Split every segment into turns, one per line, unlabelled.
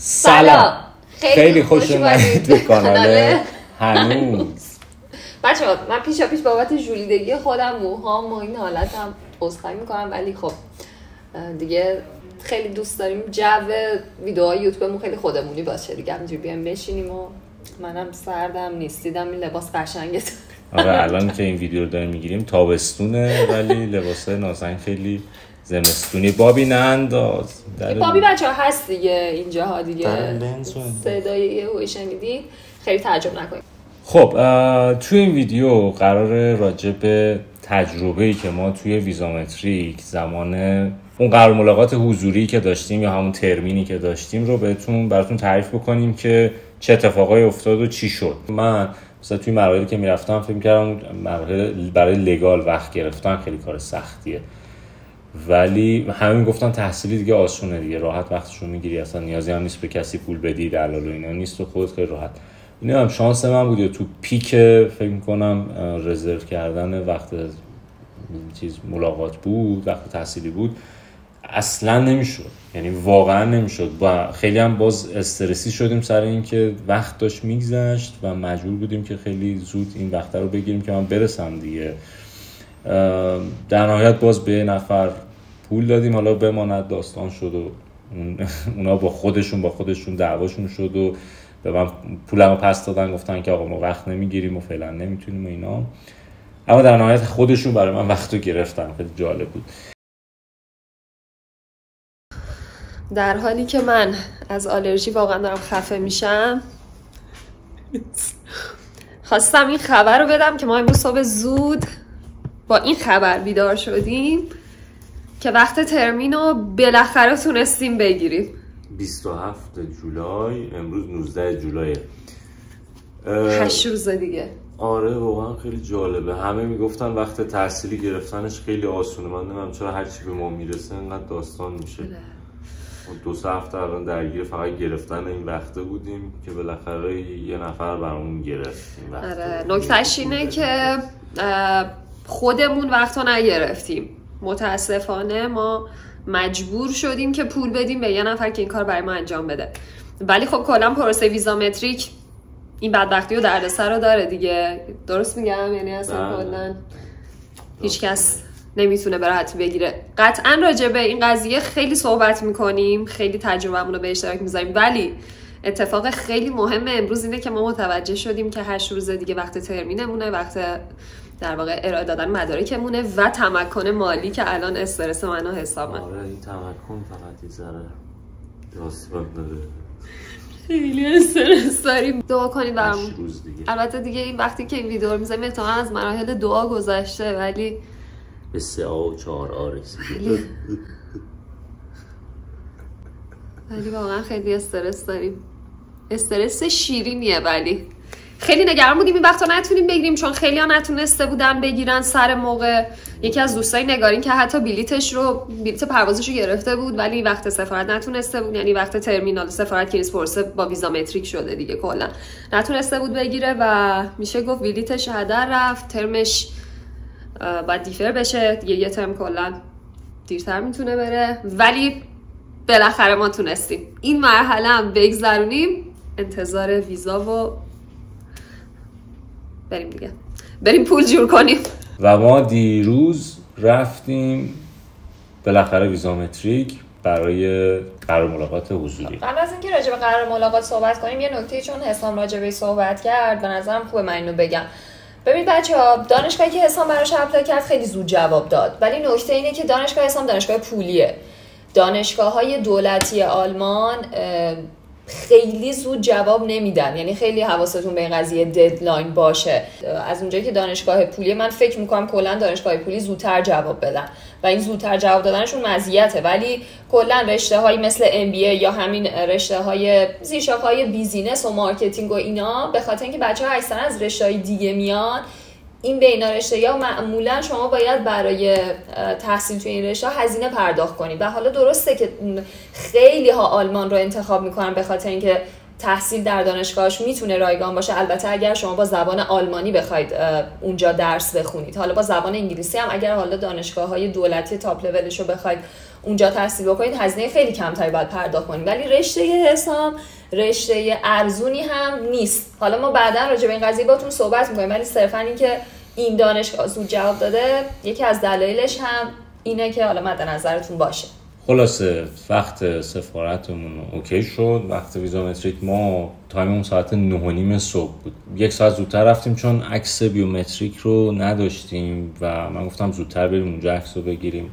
سلام. خیلی خوش اومدید به کانال هنوز.
بچه‌ها من پیش بابت ژولیدگی خودم موهام و این حالتم عذرخواهی میکنم، ولی خب دیگه خیلی دوست داریم جو ویدیوهای یوتیوبمون خیلی خودمونی باشه دیگه، همینجوری بیایم بشینیم و منم سردم نیستیدم این لباس قشنگه.
آره الان که این ویدیو رو داریم میگیریم تابستونه ولی لباسای نازنین خیلی زمستونی. بابی ننداز
بابی بچه‌ها هست دیگه اینجاها دیگه، صدای هوی شنیدید، خیلی تعجب نکنید.
خب توی این ویدیو قراره راجع به تجربه‌ای که ما توی ویزامتریک زمان اون قرار ملاقات حضوری که داشتیم یا همون ترمینی که داشتیم رو براتون تعریف بکنیم که چه اتفاقایی افتاد و چی شد. من مثلا توی مراحلی که میرفتم فکر می‌کردم برای لگال وقت گرفتن خیلی کار سختیه، ولی همه میگفتن تحصیلی دیگه آسونه دیگه، راحت وقتشو میگیری، اصلا نیازی هم نیست به کسی پول بدی، دلال و اینا نیست و خودت خیلی راحت. اینا هم شانس من بود. تو پیک فکر میکنم رزرو کردن وقت ملاقات بود، وقت تحصیلی بود، اصلا نمیشد، یعنی واقعا نمیشد. و خیلی هم باز استرسی شدیم سر این که وقت داشت میگذشت و مجبور بودیم که خیلی زود این وقت رو بگیریم که من برسم دیگه. در نهایت باز به نفر پول دادیم، حالا بماند داستان شد و اونا با خودشون دعواشون شد و به من پولمو پس دادن، گفتن که آقا ما وقت نمیگیریم و فعلا نمیتونیم و اینا، اما در نهایت خودشون برای من وقتو گرفتن. خیلی جالب بود.
در حالی که من از آلرژی واقعا دارم خفه میشم، خواستم این خبر رو بدم که ما امروز صبح زود با این خبر بیدار شدیم که وقت ترمین رو بالاخره تونستیم بگیریم.
27 جولای، امروز 19 جولای،
8 روز دیگه.
آره واقعا خیلی جالبه. همه میگفتن وقت تحصیلی گرفتنش خیلی آسونه، من نمیدونم چرا هرچی به ما میرسه اینقدر داستان میشه. 2 هفته الان درگیر فقط گرفتن این وقته بودیم که بالاخره یه نفر برامون گرفت این وقته.
آره نکتهش اینه که خودمون وقتا نگرفتیم، متاسفانه ما مجبور شدیم که پول بدیم به یه نفر که این کار برای ما انجام بده. ولی خب کلا پروسه ویزامتریک این بدبختی و دردسر رو داره دیگه، درست میگم؟ یعنی اصلا کلا هیچ کس نمیتونه به راحتی بگیره. قطعا راجع به این قضیه خیلی صحبت میکنیم، خیلی تجربه‌مون رو به اشتراک میذاریم، ولی اتفاق خیلی مهمه امروز اینه که ما متوجه شدیم که 8 روز دیگه وقت ترمینمونه، وقت در واقع ارائه دادن مدارکمونه و تمکن مالی که الان استرس منو حساب من.
آره این تمکن فقط یه ذره داستان داره،
خیلی استرس داریم. دعا کنید برامون. البته دیگه این وقتی که این ویدیو رو میذاریم احتمالاً از مراحل دعا گذشته، ولی
به 3 و 4 رسیدیم.
ولی واقعا خیلی استرس داریم. استرس شیرینیه، ولی خیلی نگران بودیم این وقتا نتونیم بگیریم، چون خیلی ها نتونسته بودن بگیرن سر موقع. یکی از دوستای نگارین که حتی بلیت پروازش رو گرفته بود ولی وقت سفارت نتونسته بود، یعنی وقت ترمینال سفارت کریس پرسه با ویزامتریک شده دیگه، کلا نتونسته بود بگیره و میشه گفت بلیتش هدر رفت. ترمش باید دیفر بشه دیگه، یه ترم کلا دیرتر میتونه بره، ولی بالاخره ما تونستیم این مرحله هم بگذرونیم، انتظار ویزا و بریم دیگه، بریم پول جور کنیم.
و ما دیروز رفتیم بالاخره ویزامتریک برای قرار ملاقات حضوری.
قبل از اینکه راجع به قرار ملاقات صحبت کنیم یه نکته، چون حسام راجع به صحبت کرد به نظرم خوبه من اینو بگم. ببین بچه‌ها، دانشگاهی که حسام براش اپلای کرد خیلی زود جواب داد، ولی نکته اینه که دانشگاه حسام دانشگاه پولیه. دانشگاه‌های دولتی آلمان خیلی زود جواب نمیدن، یعنی خیلی حواستون به این قضیه ددلاین باشه. از اونجایی که دانشگاه پولی، من فکر میکنم کلا دانشگاه پولی زودتر جواب بدن و این زودتر جواب دادنشون مزیته، ولی کلا رشته‌هایی مثل MBA یا همین رشته‌های زیرشاخه‌های بیزینس و مارکتینگ و اینا، به خاطر اینکه بچه‌ها اکثرا از رشته‌های دیگه میان، این بین رشته‌ها معمولا شما باید برای تحصیل توی این رشته هزینه پرداخت کنید. و حالا درسته که خیلی ها آلمان رو انتخاب میکنن به خاطر اینکه تحصیل در دانشگاهش میتونه رایگان باشه، البته اگر شما با زبان آلمانی بخواید اونجا درس بخونید. حالا با زبان انگلیسی هم اگر حالا دانشگاه‌های دولتی تاپ لولش رو بخواید اونجا تحصیل بکنید هزینه خیلی کمتری باید پرداخت کنید. ولی رشته حساب رشته ارزونی هم نیست. حالا ما بعدا راجع به این قضیه باتون صحبت می‌کنیم، ولی صرفاً اینکه این دانشگاه زود جواب داده یکی از دلایلش هم اینه که حالا مد نظرتون باشه.
خلاصه وقت سفارتمون اوکی شد. وقت ویزامتریک ما تایممون ساعت 9:30 صبح بود. 1 ساعت زودتر رفتیم چون عکس بیومتریک رو نداشتیم و من گفتم زودتر بریم اونجا عکس رو بگیریم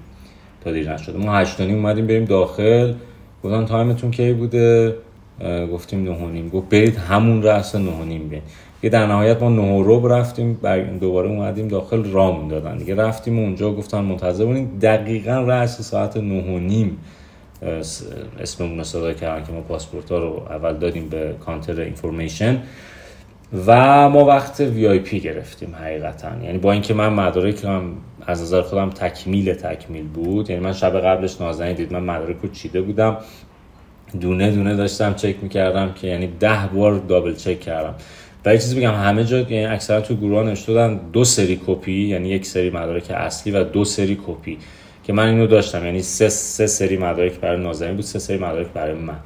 تا دیر نشده. ما 8:30 اومدیم بریم داخل. گفتن تایمتون کی بوده؟ گفتیم 9:30. گفت برید همون رأس 9:30 بیاین. که در نهایت ما 9:15 رفتیم، دوباره اومدیم داخل رام دادن دیگه. رفتیم اونجا گفتن منتظر بمونید. دقیقاً رأس ساعت 9:30 اسممون رو صدا کردن که ما پاسپورت‌ها رو اول دادیم به کانتر اینفورمیشن و ما وقت VIP گرفتیم حقیقتاً. یعنی با اینکه من مدارکم از نظر خودم تکمیل بود، یعنی من شب قبلش نازنین دید من مدارک رو چیده بودم، دونه دونه داشتم چک می‌کردم که یعنی 10 بار دابل چک کردم. و یه چیزی بگم، همه جا یعنی اکثرا تو گروه نوشته بودن 2 سری کپی، یعنی 1 سری مدارک اصلی و 2 سری کپی که من اینو داشتم، یعنی 3 سری مدارک برای نازنین بود، 3 سری مدارک برای من.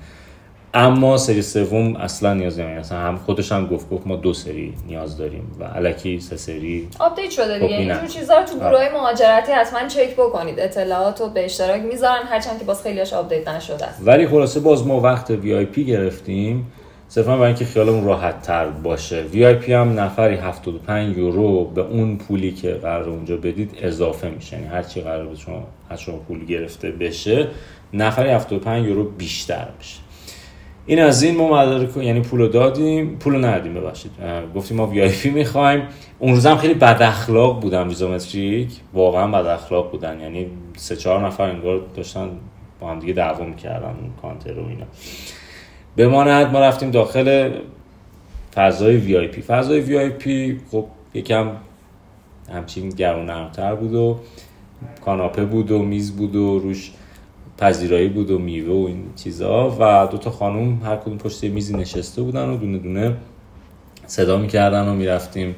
اما سری سوم اصلا نیاز نمیاد، اصلا هم خودش هم گفت ما 2 سری نیاز داریم و الکی 3 سری
آپدیت شده دیگه. اینجور چیزا رو تو گروهای مهاجرتی حتما چک بکنید، اطلاعات رو به اشتراک میذارن هرچند که باز خیلیاش آپدیت نشده است.
ولی خلاصه باز ما وقت VIP گرفتیم صرفا برای اینکه خیالمون راحت تر باشه. VIP هم نفری 75 یورو به اون پولی که قرار اونجا بدید اضافه میشه، یعنی هر چی قرار از شما پول گرفته بشه نفری 75 یورو بیشتر میشه. این از این ما مدارک یعنی پولو دادیم، پولو ندادیم ببخشید، گفتیم ما VIP میخوایم. اون روزم خیلی بد اخلاق بودن ویزامتریک، واقعا بد اخلاق بودن، یعنی 3-4 نفر انگار داشتن با هم دیگه دعوا میکردن اون کانتر و اینا. بماند ما رفتیم داخل فضای VIP. فضای VIP خب یکم همچین گرون‌تر بود و کاناپه بود و میز بود و روش پذیرایی بود و میوه و این چیزا و 2 تا خانوم هر کدوم پشت میزی نشسته بودن و دونه دونه صدا میکردن و میرفتیم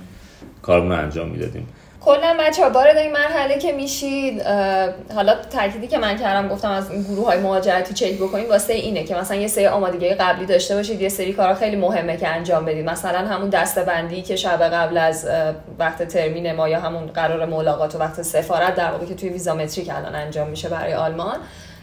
کارمون رو انجام میدادیم.
کلا بچه‌ها وارد این مرحله که میشید، حالا تأکیدی که من کردم گفتم از این گروه‌های مهاجرتی چک بکنید واسه اینه که مثلا یه سری آمادگی قبلی داشته باشید، یه سری کارا خیلی مهمه که انجام بدید، مثلا همون دسته‌بندی که شب قبل از وقت ترمین ما یا همون قرار ملاقات و وقت سفارت در واقع که توی ویزامتریک الان انجام میشه برای آلمان،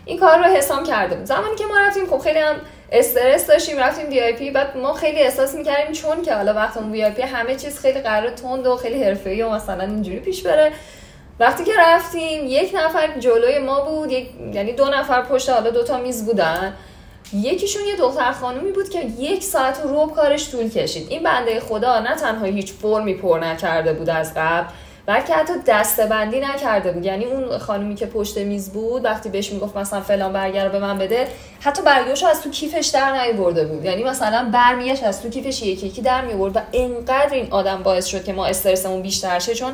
این کار رو حساب کرده بود. زمانی که ما رفتیم خب خیلی هم استرس داشتیم، رفتیم VIP، بعد ما خیلی احساس می‌کردیم چون که حالا وقتمون VIP همه چیز خیلی قرار تند و خیلی حرفه‌ای و مثلا اینجوری پیش بره. وقتی که رفتیم 1 نفر جلوی ما بود، یعنی 2 نفر پشت حالا 2 تا میز بودن، یکیشون یه دختر خانومی بود که 1 ساعت و ربع کارش طول کشید. این بنده خدا نه تنها هیچ فرمی پر نکرده بود از قبل، بلکه حتی دسته‌بندی نکرده بود. یعنی اون خانومی که پشت میز بود وقتی بهش میگفت مثلا فلان برگر رو به من بده، حتی برگاشو از تو کیفش در نیاورده بود، یعنی مثلا برمیش از تو کیفش یکی در میآورد و اینقدر این آدم باعث شد که ما استرسمون بیشتر شه، چون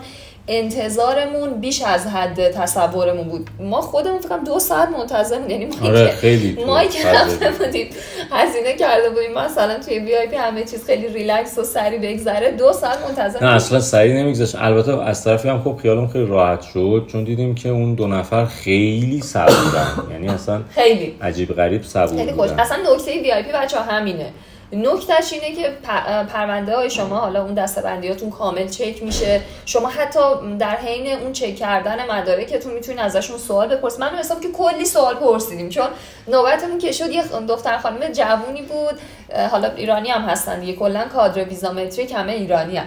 انتظارمون بیش از حد تصورمون بود. ما خودمون فکر کنم 2 ساعت منتظر بودیم، یعنی ما که رفته بودیم هزینه کرده بودیم مثلا توی VIP همه چیز خیلی ریلکس و سریع بگذره، 2 ساعت منتظر
نه اصلا سریع نمیگذشت. البته از طرفی هم خب خیالمون خیلی راحت شد چون دیدیم که اون 2 نفر خیلی صبورن، یعنی اصلا خیلی عجیب غریب صبور بودن.
اصلا نکته VIP بچه‌ها همینه، نکتهش اینه که پرونده های شما حالا اون دسته‌بندیاتون کامل چک میشه، شما حتی در حین اون چک کردن مدارکتون میتونید ازشون سوال بپرسید. من حساب که کلی سوال پرسیدیم چون نوبتمون که شد. یه دختر خانم جوونی بود، حالا ایرانی هم هستن دیگه، کلا کادر ویزامتریک همه ایرانی هم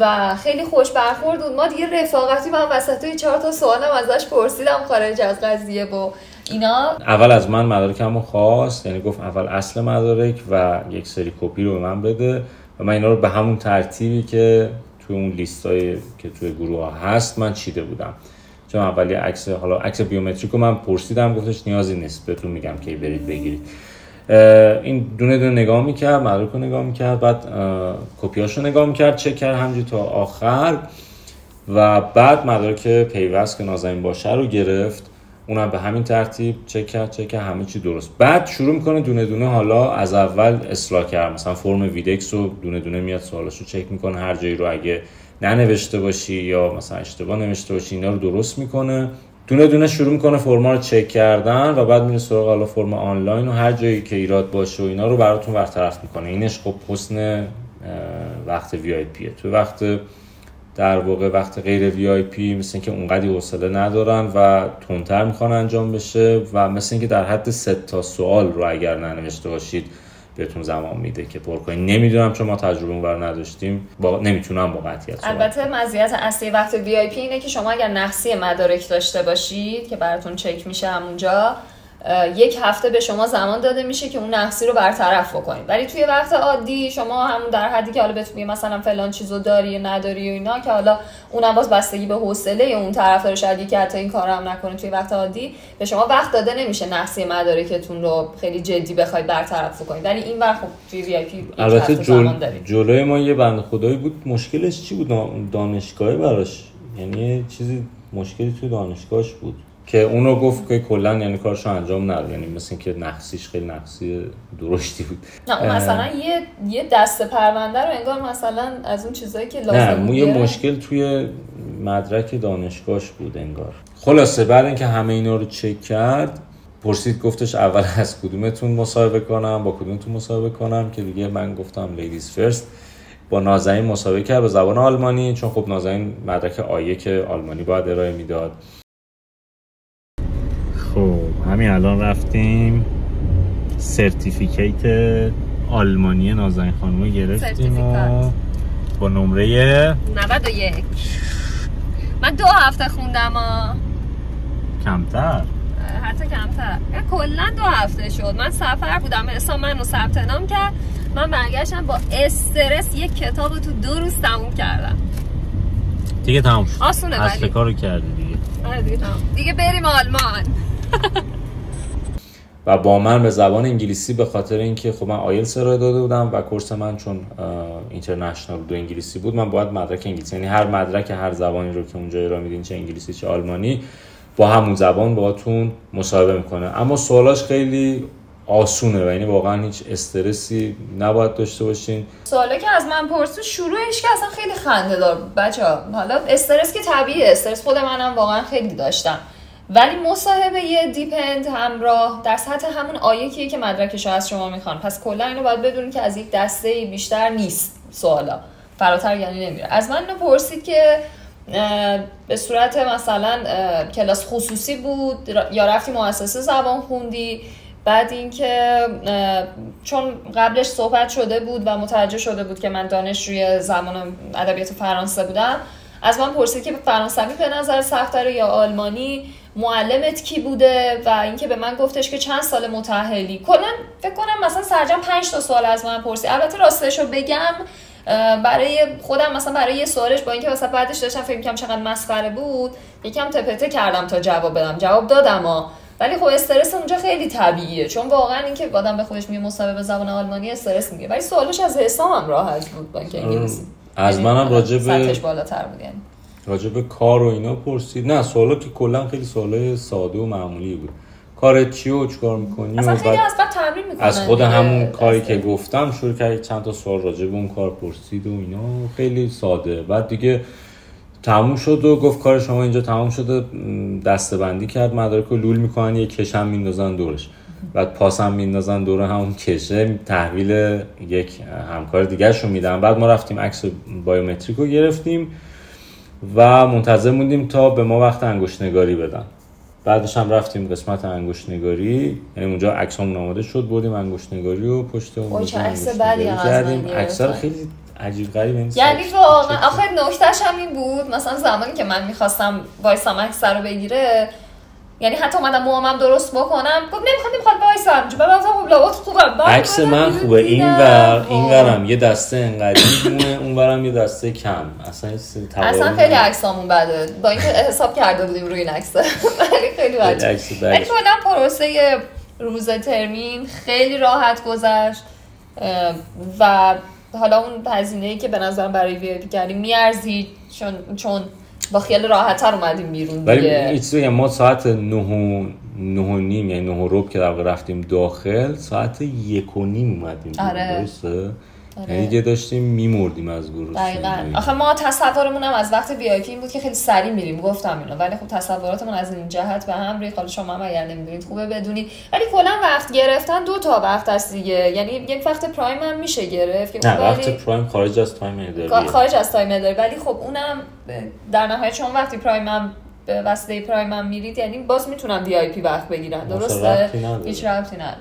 و خیلی خوش برخورد بود. ما دیگه رفاقتی من وسطای 4 تا سوالم ازش پرسیدم خارج از قضیه و اینا.
اول از من مدارکمو خواست، یعنی گفت اول اصل مدارک و 1 سری کپی رو به من بده و من اینا رو به همون ترتیبی که توی اون لیستای که توی گروه ها هست من چیده بودم. چون اولی عکس بیومتریک رو من پرسیدم، گفتش نیازی نیست بهتون میگم که برید بگیرید. این دونه دونه نگاه میکرد، مدارک رو نگاه میکرد، بعد کپیاشو نگاه میکرد، چک کرد همینجوری تا آخر و بعد مدارک پیوست که نازنین باشه رو گرفت، اونم به همین ترتیب چک کرد همه چی درست. بعد شروع میکنه دونه دونه حالا از اول اصلاح کرد، مثلا فرم ویدکس رو دونه دونه میاد سوالاشو چک میکنه، هر جایی رو اگه ننوشته باشی یا مثلا اشتباه نوشته باشی اینا رو درست میکنه دونه دونه شروع میکنه فرما رو چک کردن و بعد میره سراغ حالا فرم آنلاین و هر جایی که ایراد باشه و اینا رو براتون برطرف میکنه. اینش خب حسن وقت وی آی پیه. تو وقت در واقع وقت غیر وی آی پی مثل اینکه اونقدی حوصله ندارن و تندتر میخوان انجام بشه و مثل اینکه در حد 3 تا سوال رو اگر ننوشته باشید بهتون زمان میده که پر کنید. نمیدونم چون ما تجربه اونور نداشتیم، نمیتونم با قطعیت صحبت.
البته مزیت اصلی وقت وی آی پی اینه که شما اگر نقصی مدارک داشته باشید که براتون چک میشه همونجا، 1 هفته به شما زمان داده میشه که اون نقصی رو برطرف بکنید. ولی توی وقت عادی شما همون در حدی که حالا بتونی مثلا فلان چیزو داری یا نداری و اینا، که حالا اونم باز بستگی به حوصله اون طرف داره، شاید که حتی این کارو هم نکنه. توی وقت عادی به شما وقت داده نمیشه نقصی مدارکتون رو خیلی جدی بخواید برطرف کنید. ولی این وقت توی وی آی پی
البته جلوی ما یه بنده خدایی بود. مشکلش چی بود؟ دانشگاهی براش، یعنی چیزی مشکلی تو دانشگاهش بود که اونو گفت که کلا یعنی کارشو انجام نداد، یعنی مثل اینکه نقصیش خیلی نقصی درشتی بود.
نه مثلا یه دسته پرونده رو انگار مثلا از اون چیزایی که لازم بود.
نه یه مشکل توی مدرک دانشگاهش بود انگار. خلاصه بعد اینکه همه اینا رو چک کرد پرسید، گفتش اول از کدومتون مصاحبه کنم، با کدومتون مصاحبه کنم، که دیگه من گفتم لیدیز فرست. با نازنین مصاحبه کرد به زبان آلمانی، چون خب نازنین مدرک آیه که آلمانی باید ارائه میداد. خب همین الان رفتیم سرتیفیکیت آلمانی نازنین خانم گرفتیم و با نمره
91. من 2 هفته خوندم
کمتر،
حتی کمتر، کلا 2 هفته شد. من سفر بودم، حساب منو ثبت نام کرد، من برگشتم با استرس یک کتاب تو 2 روز تموم کردم.
دیگه تموم شد،
آسونه.
اصل کارو کردی دیگه.
آره دیگه بریم آلمان.
و با من به زبان انگلیسی، به خاطر اینکه خب من آیلتس ارائه داده بودم و کورس من چون اینترنشنال 2 انگلیسی بود، من باید مدرک انگلیسی، یعنی هر مدرک هر زبانی رو که اونجا ارائه میدین، چه انگلیسی چه آلمانی، با همون زبان باهاتون مصاحبه میکنه. اما سوالاش خیلی آسونه و یعنی واقعا هیچ استرسی نباید داشته باشین.
سوالی که از من پرسید شروعش که اصلا خیلی خنده دار بود بچه‌ها. حالا استرس که طبیعیه، استرس خود منم واقعا خیلی داشتم، ولی مصاحبه یه دیپند همراه در سطح همون آیه که مدرکشو از شما میخوان. پس کلا اینو باید بدونید که از یک دسته بیشتر نیست، سوالا فراتر یعنی نمیره. از من اینو پرسید که به صورت مثلا کلاس خصوصی بود یا رفتی مؤسسه زبان خوندی. بعد اینکه چون قبلش صحبت شده بود و متوجه شده بود که من دانشجوی زبان ادبیات فرانسه بودم، از من پرسید که فرانسوی به نظر سخت‌تره یا آلمانی، معلمت کی بوده، و اینکه به من گفتش که چند سال متأهلی. کلا فکر کنم مثلا سرجم 5 تا سوال از من پرسید. البته راستشو بگم برای خودم مثلا برای یه سوالش با اینکه مثلا بعدش داشتم فکر می‌کردم چقدر مسخره بود، یکم تپته کردم تا جواب بدم. جواب دادم ولی خب استرس اونجا خیلی طبیعیه، چون واقعا اینکه آدم به خودش میگه مصاحبه به زبان آلمانی استرس میگه. ولی سوالش از حسام هم راحت بود با اینکه انگلیسی.
از منم راجع به
سطحش بالاتر بود، یعنی
راجع به کار و اینا پرسید. نه سوالا که کلا خیلی سوالای ساده و معمولی بود. کارت چیه و چیکار می‌کنی؟
اصلا خیلی از بعد تمرین می‌کنن.
از خود همون کاری که گفتم شروع کرد چند تا سوال راجع به اون کار پرسید و اینا، خیلی ساده. بعد دیگه تموم شد و گفت کار شما اینجا تموم شده. دسته‌بندی کرد، مدارک رو لول می‌کنن، یک کشم میندازن دورش، بعد پاسم میندازن دور همون کشه، تحویل یک همکار دیگه‌شون میدن. بعد ما رفتیم عکس بایومتریک رو گرفتیم و منتظر موندیم تا به ما وقت انگشت نگاری بدن. بعدش هم رفتیم قسمت انگشت نگاری، یعنی اونجا عکسامون آماده شد، بردیم انگشت نگاری و پشت اون
عکس بعدی
کردیم. عکس‌ها خیلی عجیب غریب این،
یعنی واقعا آخر نکتهش هم این بود، مثلا زمانی که من می‌خواستم وایسام عکس رو بگیره، یعنی حتی اومدم موامم درست بکنم، گفت نمیخواد وایسام، چون بعد خب لابد خوبه،
عکس من خوبه، اینورم یه دسته انقدی دونه، اونورم یه دسته کم،
اصلا خیلی عکسامون بده، با اینکه حساب کرده بودیم روی این عکس، ولی خیلی بده. ولی کلا پروسه روز ترمین خیلی راحت گذشت و حالا اون هزینه‌ای که به نظرم برای وی کردیم میارزید، چون با خیال راحت‌تر اومدیم بیرون دیگه.
ولی این چیزی ما ساعت 9:30 یعنی 9:15 که در واقع رفتیم داخل، ساعت 1:30 اومدیم.
آره.
درسته؟ یعنی دیگه داشتیم میمردیم از گروه.
دقیقاً. آخه ما تصورمون هم از وقت وی آی پی این بود که خیلی سریع میریم، گفتم اینو، ولی خب تصوراتمون از این جهت به هم ریخت. حالا شما هم اگر نمیدونید خوبه بدونید، ولی کلا وقت گرفتن 2 تا وقت هست دیگه، یعنی یک وقت پرایم هم میشه گرفت که
نه وقت پرایم خارج از تایم داره،
خارج از تایم داره، ولی خب اونم در نهایت چون وقتی پرایم هم به واسطه پرایم هم میرید یعنی باز میتونن وی آی پی وقت بگیرن، درسته؟ هیچ ربطی نداره.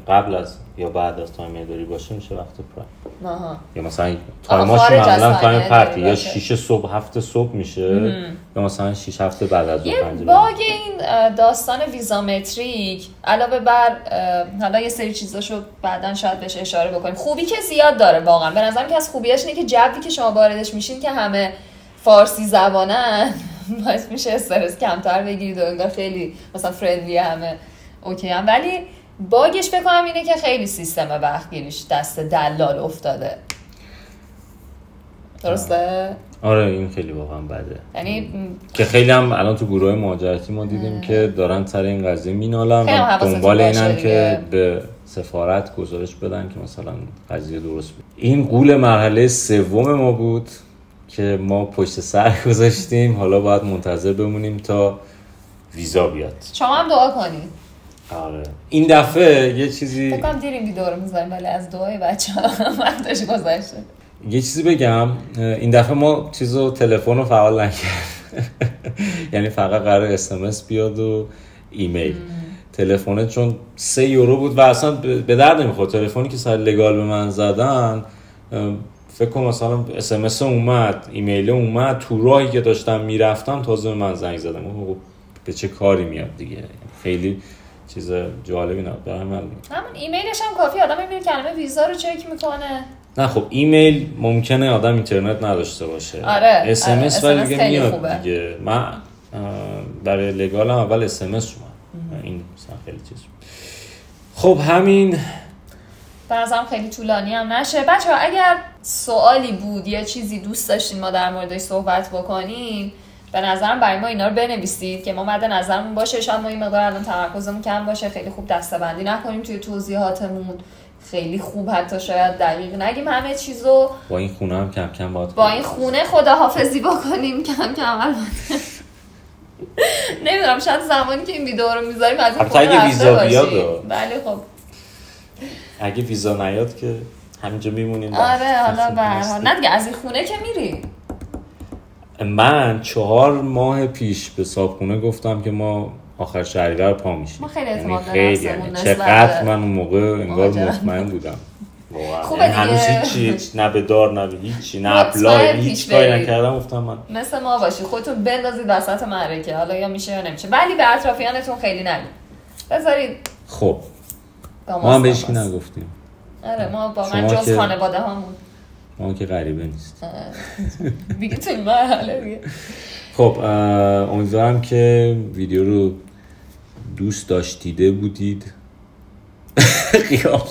قبل از یا بعد از تایم داری باشه میشه وقت پرایم.
یا
مثلا تایماش معمولا تایم پرتی یا 6 صبح 7 صبح میشه یا مثلا 6 هفته بعد از
یه باگ این داستان ویزامتریک علاوه بر حالا یه سری چیزاشو بعدن شاید بهش اشاره بکنیم، خوبی که زیاد داره واقعا به نظرم که از خوبیاش اینه که جوی که شما واردش میشین که همه فارسی زبانن باعث میشه استرس کمتر بگیرید و انگار خیلی مثلا فرندلی همه اوکی هم، ولی باگش فکر کنم اینه که خیلی سیستم وقتگیریش دست دلال افتاده. درسته؟
آره این خیلی واقعا بده،
یعنی
که خیلی هم الان تو گروه مهاجرتی ما دیدیم که دارن سر این قضیه مینالن و دنبال اینن که به سفارت گزارش بدن که مثلا قضیه درست بود. این قول مرحله 3 ما بود که ما پشت سر گذاشتیم، حالا باید منتظر بمونیم تا ویزا بیاد.
شما هم دعا کنید.
آره این دفعه یه چیزی
فکر کنم دیریم ویدیو رو میذاریم ولی از دعای بچه‌ها وقتش گذشته.
یه چیزی بگم، این دفعه ما چیزو تلفن رو فعال نکردیم یعنی فقط قرار اس بیاد و ایمیل. تلفن چون 3 یورو بود و اصلا به درد نمیخورد. تلفنی که سر لگال به من زدن فکر کنم مثلا اس اومد، ایمیل اومد، تو راهی که داشتم میرفتم تازه به من زنگ زدم. خب به چه کاری میاد دیگه، خیلی چیز جالبی نبود برام. همون
ایمیلش هم کافی آدم میبینه کلمه ویزا رو چک میکنه.
نه خب ایمیل ممکنه آدم اینترنت نداشته باشه.
آره
اس ولی دیگه میاد دیگه. من برای لگالم اول اس اومد، این مثلا خیلی چیز. خب همین
به نظرم خیلی طولانی هم نشه. بچه‌ها اگر سوالی بود یا چیزی دوست داشتین ما در موردش صحبت بکنیم به نظرم برای ما اینا رو بنویسید که ما مد نظرمون باشه. شاید ما این مقدار الان تمرکزمون کم باشه، خیلی خوب دسته‌بندی نکنیم توی توضیحاتمون، خیلی خوب حتی شاید دقیق نگیم همه چیزو.
با این خونه هم کم کم باید
با این خونه خداحافظی بکنیم کم کم. البته نمیدونم شاید زمانی که این ویدیو رو میذاریم از این خونه رفته باشیم. بله خب
اگه ویزا نیاد که همینجا میمونیم.
آره حالا به هر حال نه دیگه از این خونه که میری.
من 4 ماه پیش به صاحبخونه گفتم که ما آخر شهریور پا میشیم.
ما خیلی اعتماد
داریم. چقدر من اون موقع انگار مطمئن بودم. واقعا هنوز هیچی نه به دار نه به هیچی نه اپلای هیچ کاری نکردم. گفتم من
مثل ما باشی خودتون بندازید وسط معرکه، حالا یا میشه یا نمیشه، ولی به اطرافیانتون خیلی نگید، بذارید.
خب ما هم بهش نگفتیم.
آره ما واقعا جز خانواده هامون
ما که غریبه نیست
دیگه توی مرحله دیگه.
خب امیدوارم که ویدیو رو دوست داشتیده بودید. خیاب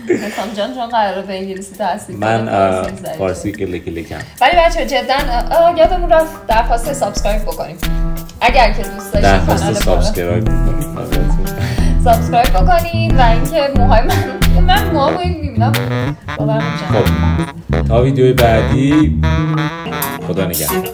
نکام جان چون قراره به انگلیسی تحصیل
من فارسی کلی کم.
ولی بچه جدا یادمون رفت درخواست سابسکرایب بکنیم اگر که دوست داشتید.
درخواست سابسکرایب بکنیم
سابسکرایب بکنید و اینکه موهای من موهامو میبینم باورم نمیشه.
خب تا ویدیوی بعدی خدا نگهدار.